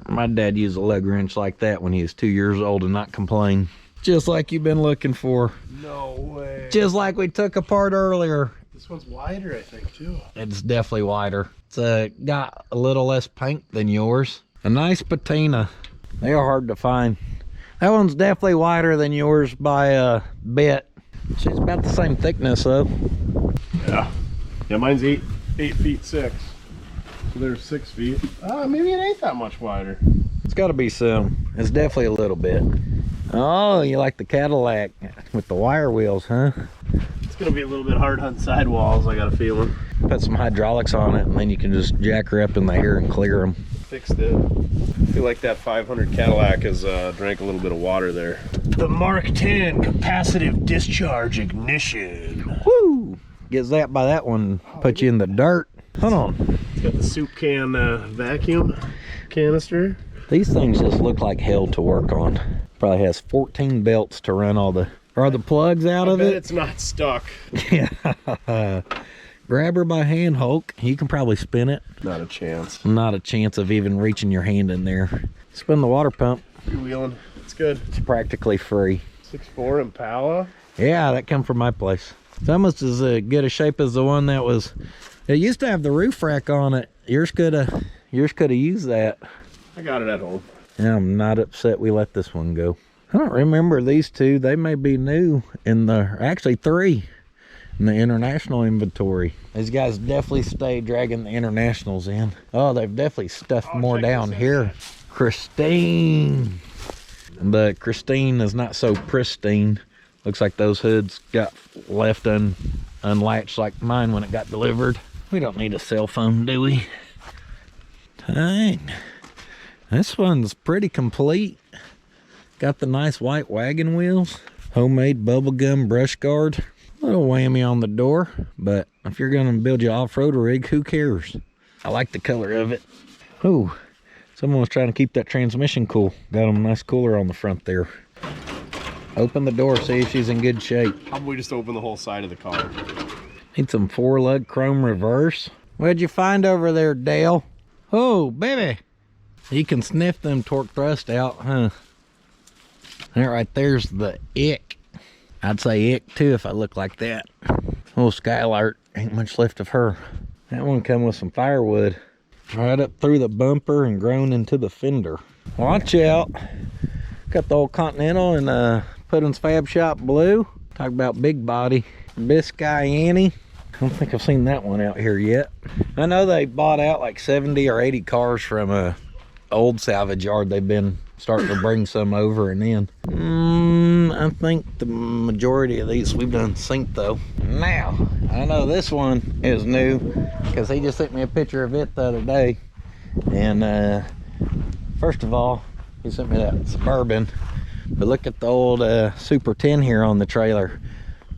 My dad used a lug wrench like that when he was 2 years old and not complain. Just like you've been looking for. No way. Just like we took apart earlier. This one's wider, I think, too. It's definitely wider. It's got a little less paint than yours. A nice patina. They are hard to find. That one's definitely wider than yours by a bit. She's about the same thickness though. Yeah. Yeah, mine's 8 feet 6. So there's 6 feet. Maybe it ain't that much wider. It's got to be some. It's definitely a little bit. Oh, you like the Cadillac with the wire wheels, huh? It's gonna be a little bit hard on sidewalls, I got a feeling. Put some hydraulics on it and then you can just jack her up in the air and clear them. Fixed it. I feel like that 500 Cadillac has drank a little bit of water there. The Mark 10 capacitive discharge ignition. Woo! Gets that by that one, put you in the dirt. Hold on. It's got the soup can vacuum canister. These things just look like hell to work on. Probably has 14 belts to run all the... Are the plugs out of it? It's not stuck. Yeah. Grab her by hand, Hulk. You can probably spin it. Not a chance. Not a chance of even reaching your hand in there. Spin the water pump. Freewheeling. It's good. It's practically free. 6.4 Impala. Yeah, that come from my place. It's almost as good a shape as the one that was... It used to have the roof rack on it. Yours could have used that. I got it at home. Yeah, I'm not upset we let this one go. I don't remember these two. They may be new in the... Actually, 3 in the international inventory. These guys definitely stay dragging the internationals in. Oh, they've definitely stuffed more down here. Christine. But Christine is not so pristine. Looks like those hoods got left unlatched like mine when it got delivered. We don't need a cell phone, do we? Dang. This one's pretty complete. Got the nice white wagon wheels. Homemade bubblegum brush guard. Little whammy on the door, but if you're gonna build your off-road rig, who cares? I like the color of it. Oh, someone was trying to keep that transmission cool. Got them a nice cooler on the front there. Open the door, see if she's in good shape. Probably just open the whole side of the car. Need some 4-lug chrome reverse. What'd you find over there, Dale? Oh, baby. You can sniff them torque thrust out, huh? That right there's the ick. I'd say ick too if I look like that. Little Skylark, ain't much left of her. That one come with some firewood. Right up through the bumper and grown into the fender. Watch out. Got the old Continental in Puddin's Fab Shop blue. Talk about big body. Biscay Annie. I don't think I've seen that one out here yet. I know they bought out like 70 or 80 cars from a old salvage yard. They've been starting to bring some over and in. I think the majority of these we've done synced though. Now, I know this one is new because he just sent me a picture of it the other day. And first of all, he sent me that Suburban. But look at the old Super 10 here on the trailer.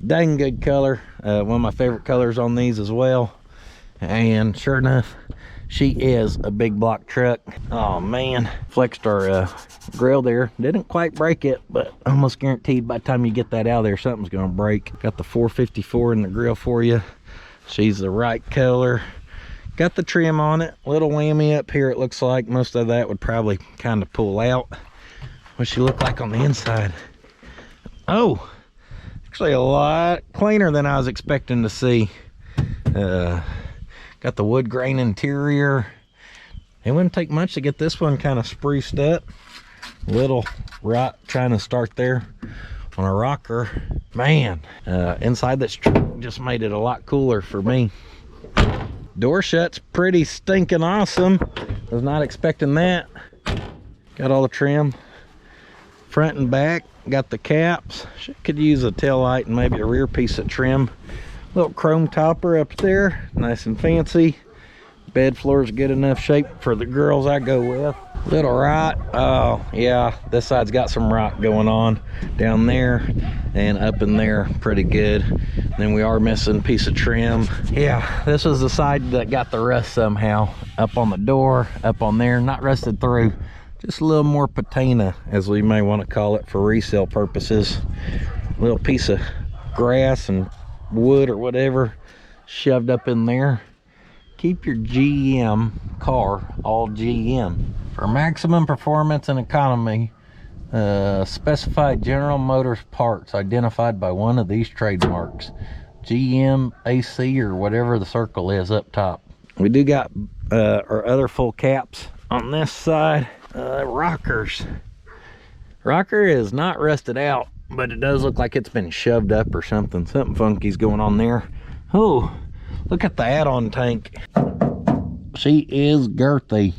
Dang good color. One of my favorite colors on these as well. And sure enough, she is a big block truck. Oh man, flexed our grill there. Didn't quite break it, but almost guaranteed by the time you get that out of there, something's gonna break. Got the 454 in the grill for you. She's the right color. Got the trim on it. Little whammy up here, it looks like. Most of that would probably kind of pull out. What's she look like on the inside? Oh, actually a lot cleaner than I was expecting to see. Got the wood grain interior. It wouldn't take much to get this one kind of spruced up. Little rot trying to start there on a rocker. Man, inside this truck just made it a lot cooler for me. Door shut's pretty stinking awesome. Was not expecting that. Got all the trim front and back. Got the caps. Could use a tail light and maybe a rear piece of trim. Little chrome topper up there, nice and fancy. Bed floor's good enough shape for the girls I go with. Little rot. Oh yeah, this side's got some rot going on down there and up in there, pretty good. Then we are missing a piece of trim. Yeah, this was the side that got the rust somehow. Up on the door, up on there, not rusted through. Just a little more patina, as we may want to call it for resale purposes. Little piece of grass and wood or whatever shoved up in there. Keep your GM car all GM. For maximum performance and economy, specified General Motors parts identified by one of these trademarks. GM, AC, or whatever the circle is up top. We do got our other full caps on this side. Rockers. Rocker is not rusted out, but it does look like it's been shoved up or something. Something funky's going on there. Oh, look at the add-on tank. She is girthy.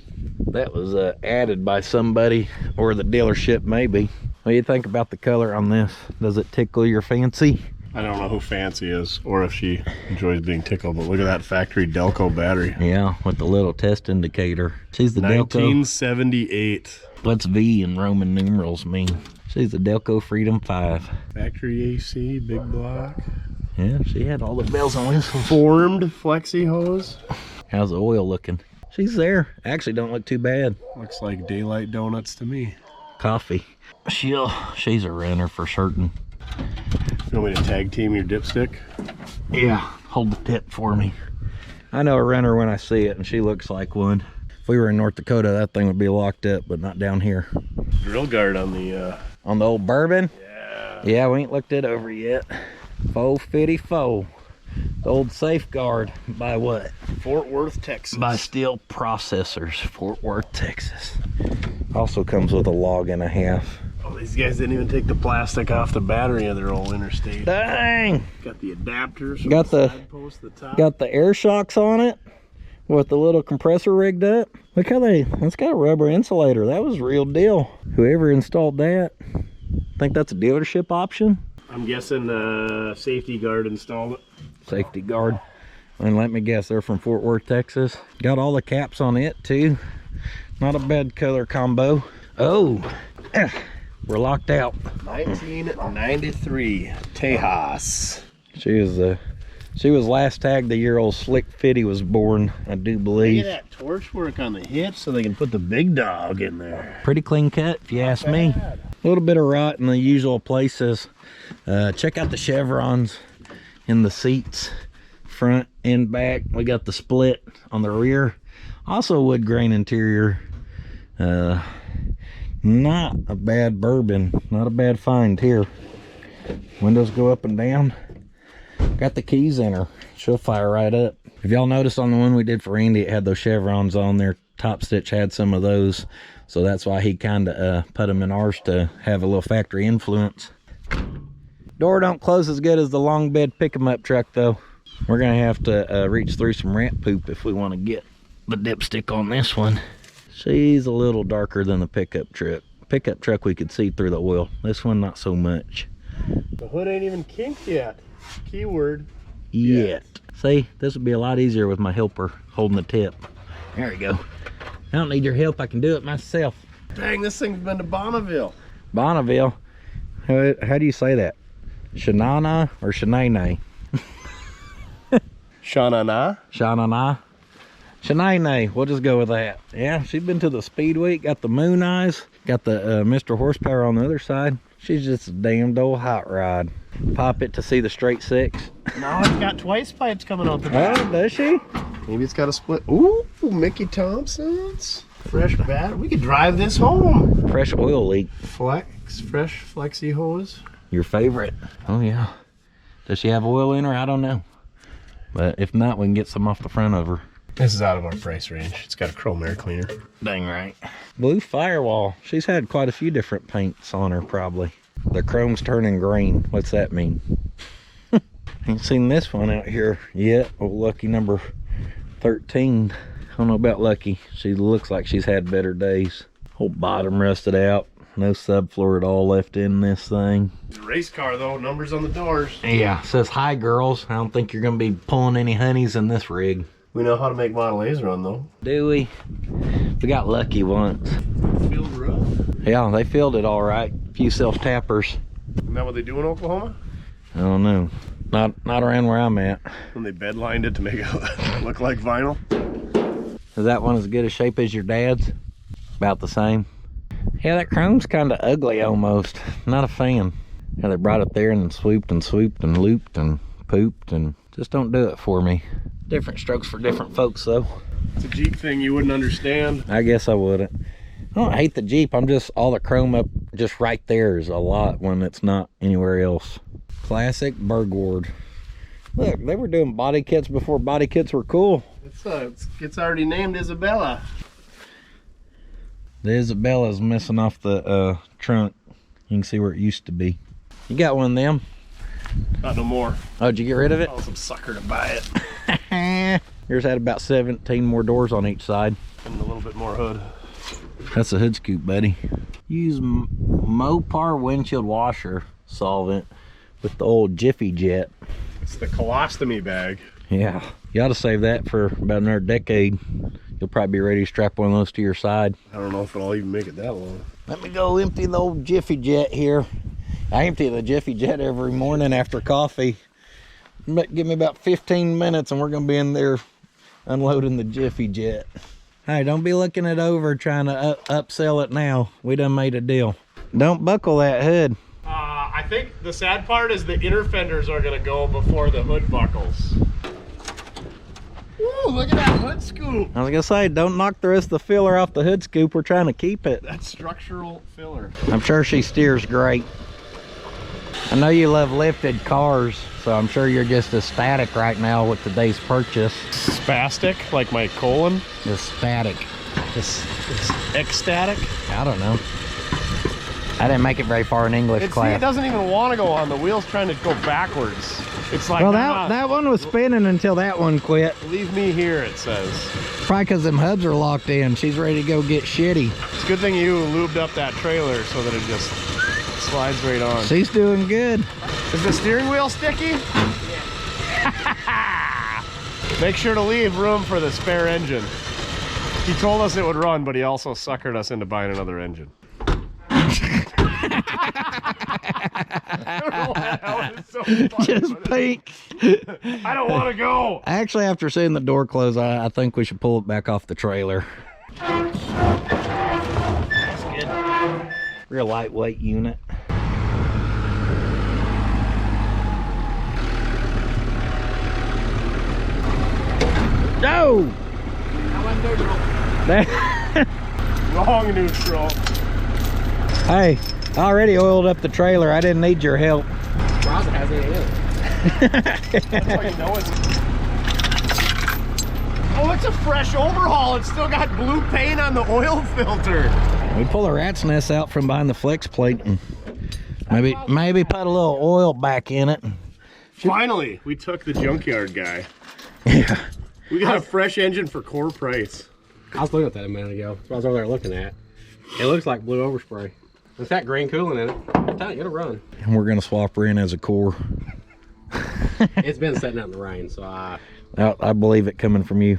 That was added by somebody or the dealership maybe. What do you think about the color on this? Does it tickle your fancy? I don't know who Fancy is or if she enjoys being tickled, but look at that factory Delco battery. Yeah, with the little test indicator. She's the 1978. Delco. What's V in Roman numerals mean? She's the Delco Freedom 5. Factory AC, big block. Yeah, she had all the bells and whistles. Formed flexi hose. How's the oil looking? She's there. Actually don't look too bad. Looks like daylight donuts to me. Coffee. She's a runner for certain. You want me to tag team your dipstick? Yeah, hold the tip for me. I know a runner when I see it, and she looks like one. If we were in North Dakota, that thing would be locked up, but not down here. Drill guard on the old Bourbon? Yeah. Yeah, we ain't looked it over yet. 454. The old Safeguard by what? Fort Worth, Texas. By Steel Processors, Fort Worth, Texas. Also comes with a log and a half. Oh, these guys didn't even take the plastic off the battery of their old interstate. Dang! Got the adapters from Got the side post to the top. Got the air shocks on it with the little compressor rigged up. Look how that's got a rubber insulator. That was real deal. Whoever installed that, think that's a dealership option? I'm guessing Safety Guard installed it. Safety Guard. And let me guess, they're from Fort Worth, Texas. Got all the caps on it too. Not a bad color combo. Oh, we're locked out. 1993 Tejas. She was last tagged the year old Slick Fitty was born, I do believe. Look at that torch work on the hips so they can put the big dog in there. Pretty clean cut, if you ask me. A little bit of rot in the usual places. Check out the chevrons in the seats, front and back. We got the split on the rear. Also wood grain interior. Not a bad Bourbon, not a bad find here. Windows go up and down. Got the keys in her. She'll fire right up. If y'all notice on the one we did for Andy, it had those chevrons on there. Top Stitch had some of those, so that's why he kind of put them in ours to have a little factory influence. Door don't close as good as the long bed pick 'em up truck though. We're gonna have to reach through some rat poop if we want to get the dipstick on this one. She's a little darker than the pickup truck. Pickup truck we could see through the oil. This one not so much. The hood ain't even kinked yet. Keyword. Yet. See, this would be a lot easier with my helper holding the tip. There we go. I don't need your help, I can do it myself. Dang, this thing's been to Bonneville. Bonneville? How do you say that? Shanana or Shanae? Shanana? Shanana? Shanae, we'll just go with that. Yeah, she's been to the Speedway, got the moon eyes, got the Mr. Horsepower on the other side. She's just a damned old hot rod. Pop it to see the straight six. No, it's got twice pipes coming out the back. Oh, does she? Maybe it's got a split. Ooh, Mickey Thompson's. Fresh bat. We could drive this home. Fresh oil leak. Fresh flexi hose. Your favorite. Oh, yeah. Does she have oil in her? I don't know. But if not, we can get some off the front of her. This is out of our price range. It's got a chrome air cleaner. Dang right. Blue Firewall. She's had quite a few different paints on her, probably. The chrome's turning green. What's that mean? Ain't seen this one out here yet. Old Lucky number 13. I don't know about Lucky. She looks like she's had better days. Whole bottom rusted out. No subfloor at all left in this thing. It's a race car though. Numbers on the doors. Yeah, says hi girls. I don't think you're gonna be pulling any honeys in this rig. We know how to make Model A's run though. Do we? We got lucky once. Filled rough. Yeah, they filled it all right. A few self-tappers. Isn't that what they do in Oklahoma? I don't know. Not around where I'm at. When they bedlined it to make it look like vinyl. Is that one as good a shape as your dad's? About the same. Yeah, that chrome's kind of ugly almost. Not a fan. Yeah, they brought it there and then swooped and looped and pooped and just don't do it for me. Different strokes for different folks though. It's a Jeep thing you wouldn't understand. I guess I wouldn't. I don't hate the Jeep. I'm just all the chrome up just right there is a lot when it's not anywhere else. Classic Bergward. Look, they were doing body kits before body kits were cool. It's already named Isabella. The Isabella's missing off the trunk. You can see where it used to be. You got one of them? Not no more. Oh, did you get rid of it? Oh, some sucker to buy it. Yours had about 17 more doors on each side. And a little bit more hood. That's a hood scoop, buddy. Use Mopar windshield washer solvent with the old Jiffy Jet. It's the colostomy bag. Yeah, you ought to save that for about another decade. You'll probably be ready to strap one of those to your side. I don't know if it'll even make it that long. Let me go empty the old Jiffy Jet here. I empty the Jiffy Jet every morning after coffee. But give me about 15 minutes and we're gonna be in there unloading the Jiffy Jet. Hey, don't be looking it over trying to upsell it now. We done made a deal. Don't buckle that hood. I think the sad part is the inner fenders are gonna go before the hood buckles. Ooh, look at that hood scoop. I was gonna say, don't knock the rest of the filler off the hood scoop. We're trying to keep it. That's structural filler. I'm sure she steers great. I know you love lifted cars, so I'm sure you're just ecstatic right now with today's purchase. Spastic, like my colon. Ecstatic. It's ecstatic. I don't know. I didn't make it very far in English See, class. it doesn't even want to go on. The wheel's trying to go backwards. It's like, Well, that one was spinning until that one quit. leave me here, it says. Probably because them hubs are locked in. She's ready to go get shitty. It's a good thing you lubed up that trailer so that it just slides right on. She's doing good. Is the steering wheel sticky? Make sure to leave room for the spare engine. He told us it would run, but he also suckered us into buying another engine. I don't know why that was so funny, Just but peek. I don't want to go. Actually, after seeing the door close, I think we should pull it back off the trailer. That's good. Real lightweight unit. No! Wrong neutral. Hey, I already oiled up the trailer. I didn't need your help. Ross has it in. That's how you know it's... Oh, it's a fresh overhaul. It's still got blue paint on the oil filter. We pull a rat's nest out from behind the flex plate and maybe put a little oil back in it. Finally, we took the junkyard guy. Yeah. We got a fresh engine for core price. I was looking at that a minute ago. That's what I was over there looking at. It looks like blue overspray. It's got green coolant in it. I'm telling you, it'll run. And we're gonna swap her in as a core. It's been sitting out in the rain, so I believe it coming from you.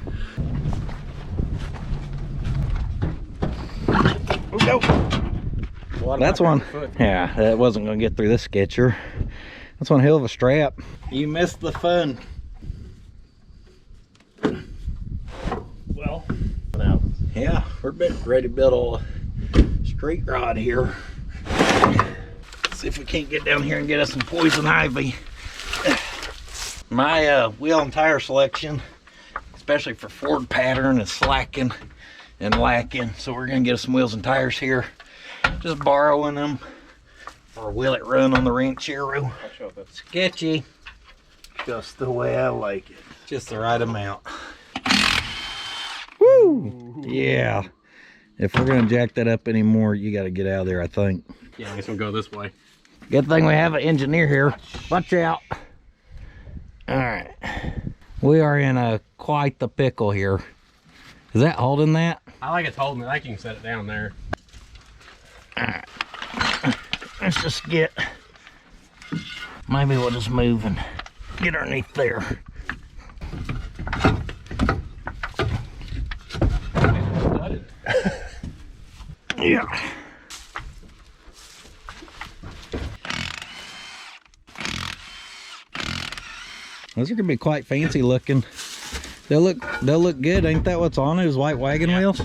Nope. That's one. Yeah, that wasn't gonna get through this sketcher. That's one hell of a strap. You missed the fun. Well, Yeah, we're ready to build a street rod here. See if we can't get down here and get us some poison ivy. My wheel and tire selection, especially for Ford pattern, is slacking and lacking. So we're gonna get us some wheels and tires here. Just borrowing them, or will it run on the Ranchero? Sketchy. Just the way I like it. Just the right amount. Woo! Yeah. If we're gonna jack that up anymore, you gotta get out of there, I think. yeah, I guess we'll go this way. Good thing we have an engineer here. Watch out. All right. We are in quite the pickle here. Is that holding that? I like it's holding it. I think you can set it down there. All right. Let's just get, maybe we'll just move and get underneath there. Yeah. Those are gonna be quite fancy looking. They'll look good. Ain't that what's on it? Is white wagon wheels?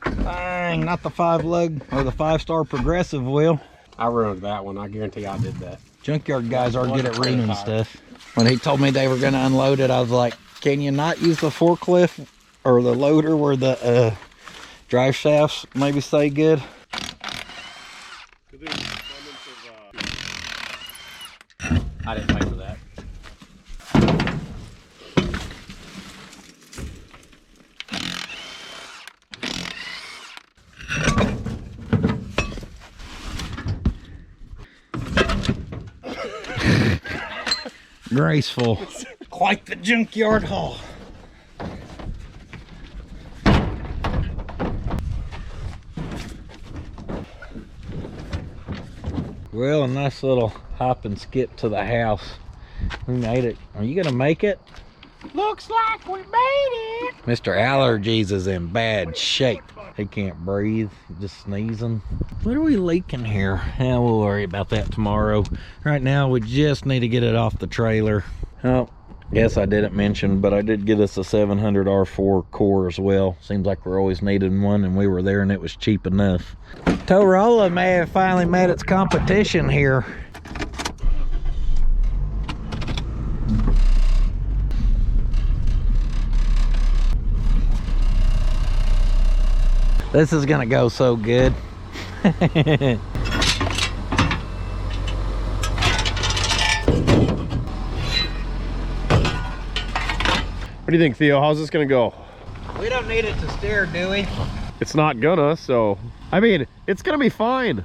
Dang, not the 5-lug or the 5-star progressive wheel. I ruined that one. I guarantee I did that. Junkyard guys are good at ruining stuff. When he told me they were gonna unload it, I was like, can you not use the forklift or the loader where the drive shafts maybe stay good? I didn't pay for that. Graceful. Quite the junkyard haul. Well, a nice little hop and skip to the house. We made it. Are you gonna make it? Looks like we made it. Mr. Allergies is in bad shape. He can't breathe, just sneezing. What are we leaking here? Yeah, we'll worry about that tomorrow. Right now, we just need to get it off the trailer. Oh, Yes, I didn't mention, but I did get us a 700 R4 core as well. Seems like we're always needing one, and we were there and it was cheap enough. Torola may have finally met its competition here. This is gonna go so good. What do you think, Theo? How's this gonna go? We don't need it to steer, do we? It's not gonna, so I mean, it's gonna be fine.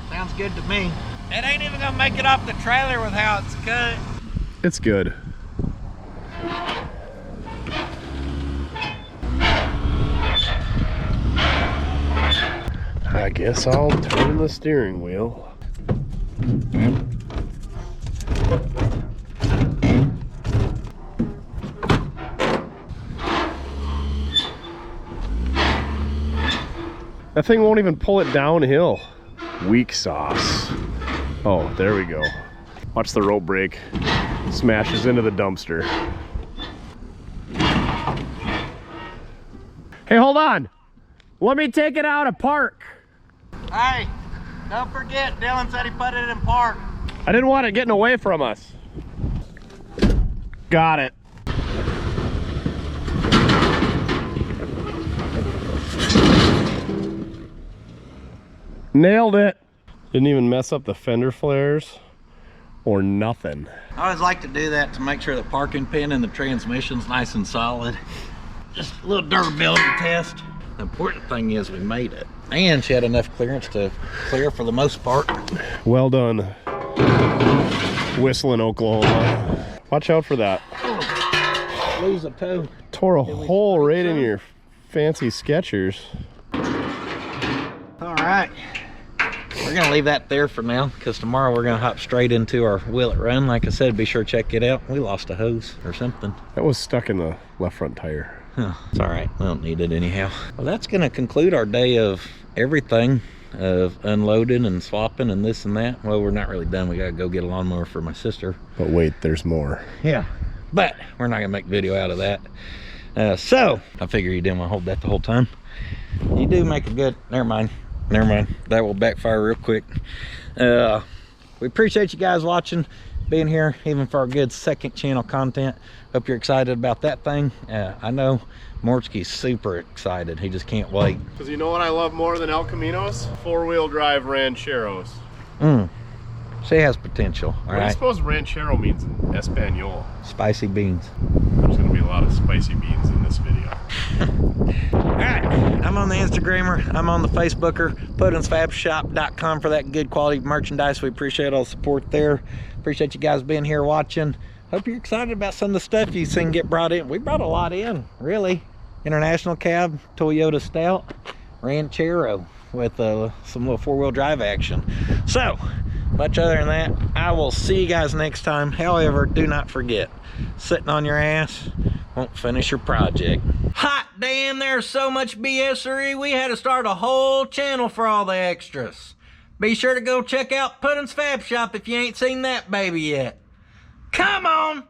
Sounds good to me. It ain't even gonna make it off the trailer with how it's cut. It's good. I guess I'll turn the steering wheel. That thing won't even pull it downhill. Weak sauce. Oh, there we go. Watch the rope break. Smashes into the dumpster. Hey, hold on. Let me take it out of park. Hey, don't forget, Dylan said he put it in park. I didn't want it getting away from us. Got it. Nailed it. Didn't even mess up the fender flares or nothing. I always like to do that to make sure the parking pin and the transmission's nice and solid. Just a little durability test. The important thing is we made it. And she had enough clearance to clear for the most part. Well done. Whistling, Oklahoma. Watch out for that. Lose a toe. Tore a hole right in your fancy Skechers. All right. We're gonna leave that there for now because tomorrow we're gonna hop straight into our Will It Run. Like I said, be sure to check it out. We lost a hose or something. That was stuck in the left front tire. Huh, it's all right. We don't need it anyhow. Well, that's gonna conclude our day of everything, of unloading and swapping and this and that. Well, we're not really done. We gotta go get a lawnmower for my sister. But wait, there's more. Yeah, but we're not gonna make video out of that. So I figure you didn't want to hold that the whole time. You do make a good, never mind, that will backfire real quick. We appreciate you guys watching, being here, even for our good second channel content. Hope you're excited about that thing. I know Mortski's super excited. He just can't wait. Because you know what I love more than El Caminos? Four-wheel drive Rancheros. She has potential. All What do you right, suppose Ranchero means in Espanol? spicy beans. There's gonna be a lot of spicy beans in this video. All right, I'm on the Instagrammer, I'm on the Facebooker, pudinsfabshop.com for that good quality merchandise. We appreciate all the support there. Appreciate you guys being here watching. Hope you're excited about some of the stuff you've seen get brought in. We brought a lot in, really. International cab, Toyota Stout, Ranchero with some little four-wheel drive action. So, much other than that, I will see you guys next time. However, do not forget, sitting on your ass won't finish your project. Hot damn, there's so much BSery, we had to start a whole channel for all the extras. Be sure to go check out Puddin's Fab Shop if you ain't seen that baby yet. Come on!